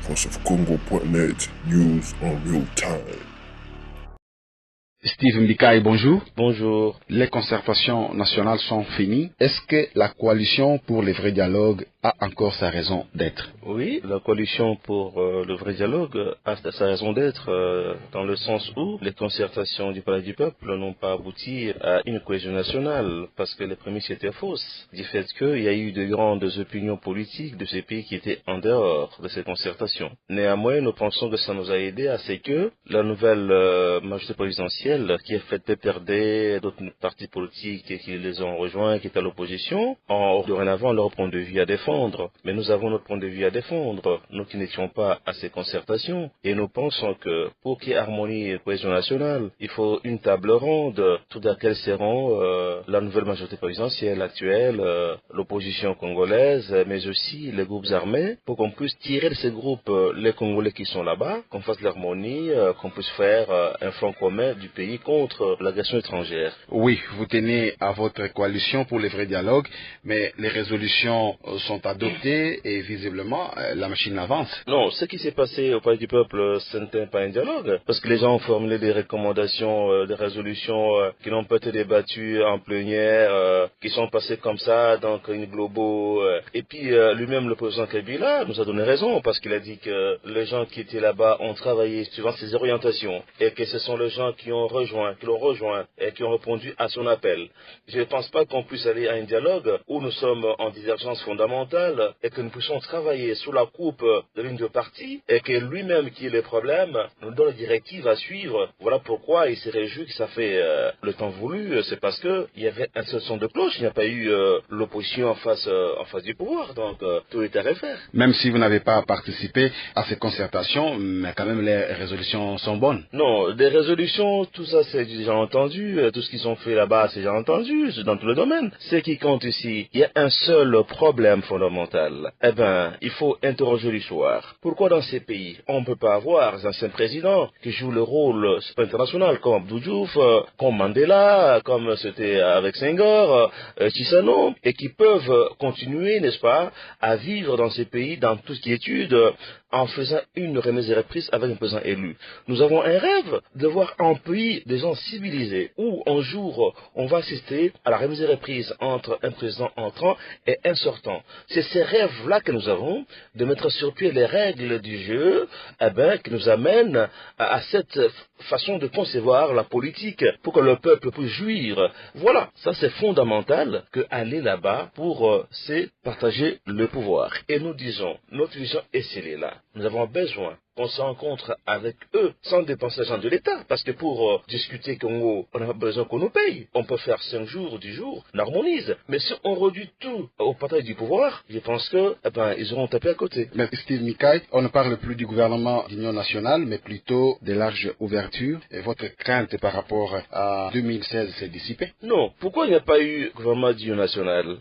voiceofcongo.net, news en real time. Steve Mbikaï, bonjour. Bonjour. Les concertations nationales sont finies. Est-ce que la coalition pour le vrai dialogue a encore sa raison d'être? Oui, la coalition pour le vrai dialogue a sa raison d'être dans le sens où les concertations du Palais du Peuple n'ont pas abouti à une cohésion nationale parce que les prémices étaient fausses. Du fait qu'il y a eu de grandes opinions politiques de ces pays qui étaient en dehors de ces concertations. Néanmoins, nous pensons que ça nous a aidé à ce que la nouvelle majorité présidentielle qui est faite de PRD, d'autres partis politiques qui les ont rejoints, qui étaient à l'opposition, ont dorénavant leur point de vue à défendre. Mais nous avons notre point de vue à défendre, nous qui n'étions pas à ces concertations. Et nous pensons que pour qu'il y ait harmonie et cohésion nationale, il faut une table ronde, tout à laquelle seront la nouvelle majorité présidentielle actuelle, l'opposition congolaise, mais aussi les groupes armés, pour qu'on puisse tirer de ces groupes les Congolais qui sont là-bas, qu'on fasse l'harmonie, qu'on puisse faire un front commun du pays contre l'agression étrangère. Oui, vous tenez à votre coalition pour le vrai dialogue, mais les résolutions sont adoptées et visiblement la machine avance. Non, ce qui s'est passé au Palais du Peuple, ce n'était pas un dialogue, parce que les gens ont formulé des recommandations, des résolutions qui n'ont pas été débattues en plénière, qui sont passées comme ça, donc une globo. Et puis lui-même, le président Kabila, nous a donné raison, parce qu'il a dit que les gens qui étaient là-bas ont travaillé suivant ses orientations, et que ce sont les gens qui l'ont rejoint et qui ont répondu à son appel. Je ne pense pas qu'on puisse aller à un dialogue où nous sommes en divergence fondamentale et que nous puissions travailler sous la coupe de l'une de parties et que lui-même qui ait les problèmes nous donne les directives à suivre. Voilà pourquoi il s'est réjoui que ça fait le temps voulu. C'est parce que il y avait un seul son de cloche, il n'y a pas eu l'opposition en face du pouvoir. Donc tout est à refaire. Même si vous n'avez pas participé à ces concertations, mais quand même les résolutions sont bonnes. Non, des résolutions, tout ça c'est déjà entendu, tout ce qu'ils ont fait là-bas c'est déjà entendu, c'est dans tout le domaine. Ce qui compte ici, il y a un seul problème fondamental. Eh ben, il faut interroger l'histoire. Pourquoi dans ces pays, on ne peut pas avoir des anciens présidents qui jouent le rôle international comme Abdou Diouf, comme Mandela, comme c'était avec Senghor, Chissano, et qui peuvent continuer, n'est-ce pas, à vivre dans ces pays, dans tout ce qui est étude, en faisant une remise et reprise avec un président élu. Nous avons un rêve de voir un pays des gens civilisés où un jour on va assister à la remise et reprise entre un président entrant et un sortant. C'est ces rêves-là que nous avons de mettre sur pied les règles du jeu qui nous amènent à cette façon de concevoir la politique pour que le peuple puisse jouir. Voilà, ça c'est fondamental que aller là-bas pour c'est partager le pouvoir. Et nous disons, notre vision est scellée là. Nous avons besoin qu'on se rencontre avec eux sans dépenser l'argent de l'État. Parce que pour discuter Congo, on n'a pas besoin qu'on nous paye. On peut faire 5 jours, 10 jours, on harmonise. Mais si on réduit tout au partage du pouvoir, je pense que ils auront tapé à côté. Mais Steve Mbikaï, on ne parle plus du gouvernement d'union nationale, mais plutôt de large ouverture. Et votre crainte par rapport à 2016 s'est dissipée? Non. Pourquoi il n'y a pas eu gouvernement d'union nationale?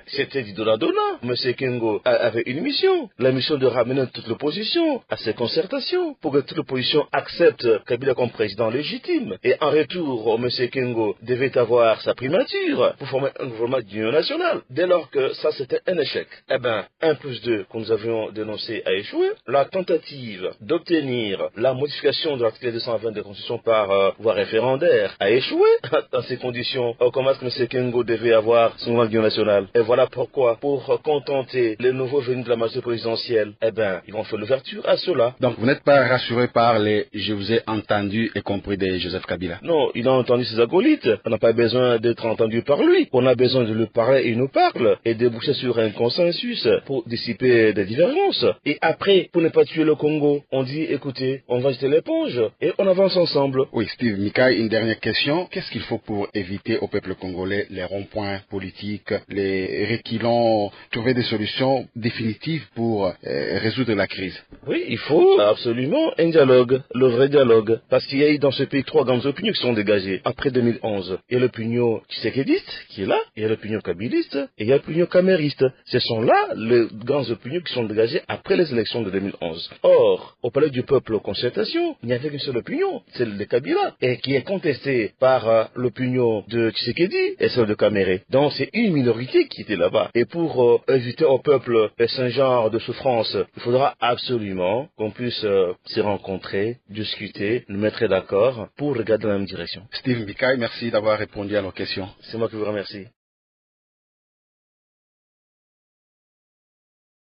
C'était du donnant-donnant. M. Kengo avait une mission. La mission de ramener toute l'opposition à ses concertation pour que toute l'opposition accepte Kabila comme président légitime. Et en retour, M. Kengo devait avoir sa primature pour former un gouvernement d'union nationale. Dès lors que ça, c'était un échec. 1+2 que nous avions dénoncé a échoué. La tentative d'obtenir la modification de l'article 220 de la Constitution par voie référendaire a échoué. Dans ces conditions, comment est-ce que M. Kengo devait avoir son gouvernement d'union nationale? Et voilà pourquoi, pour contenter les nouveaux venus de la majorité présidentielle, ils vont faire l'ouverture à cela. Donc vous n'êtes pas rassuré par les « je vous ai entendu » et compris de Joseph Kabila? Non, il a entendu ses acolytes. On n'a pas besoin d'être entendu par lui. On a besoin de lui parler et il nous parle. Et déboucher sur un consensus pour dissiper des divergences. Et après, pour ne pas tuer le Congo, on dit écoutez, on va jeter l'éponge et on avance ensemble. Oui, Steve Mbikaï, une dernière question. Qu'est-ce qu'il faut pour éviter au peuple congolais les ronds-points politiques, les reculons, trouver des solutions définitives pour résoudre la crise? Oui, il faut faut absolument un dialogue, le vrai dialogue. Parce qu'il y a eu dans ce pays 3 grandes opinions qui sont dégagées après 2011. Il y a l'opinion tshisekidiste qui est là, il y a l'opinion kabiliste et il y a l'opinion camériste. Ce sont là les grandes opinions qui sont dégagées après les élections de 2011. Or, au palais du peuple aux concertations, il n'y avait qu'une seule opinion, celle de Kabila, et qui est contestée par l'opinion de Tshisekedi et celle de Kamere. Donc c'est une minorité qui était là-bas. Et pour éviter au peuple ce genre de souffrance, il faudra absolument qu'on puisse se rencontrer, discuter, nous mettre d'accord pour regarder dans la même direction. Steve Mbikai, merci d'avoir répondu à nos questions. C'est moi qui vous remercie.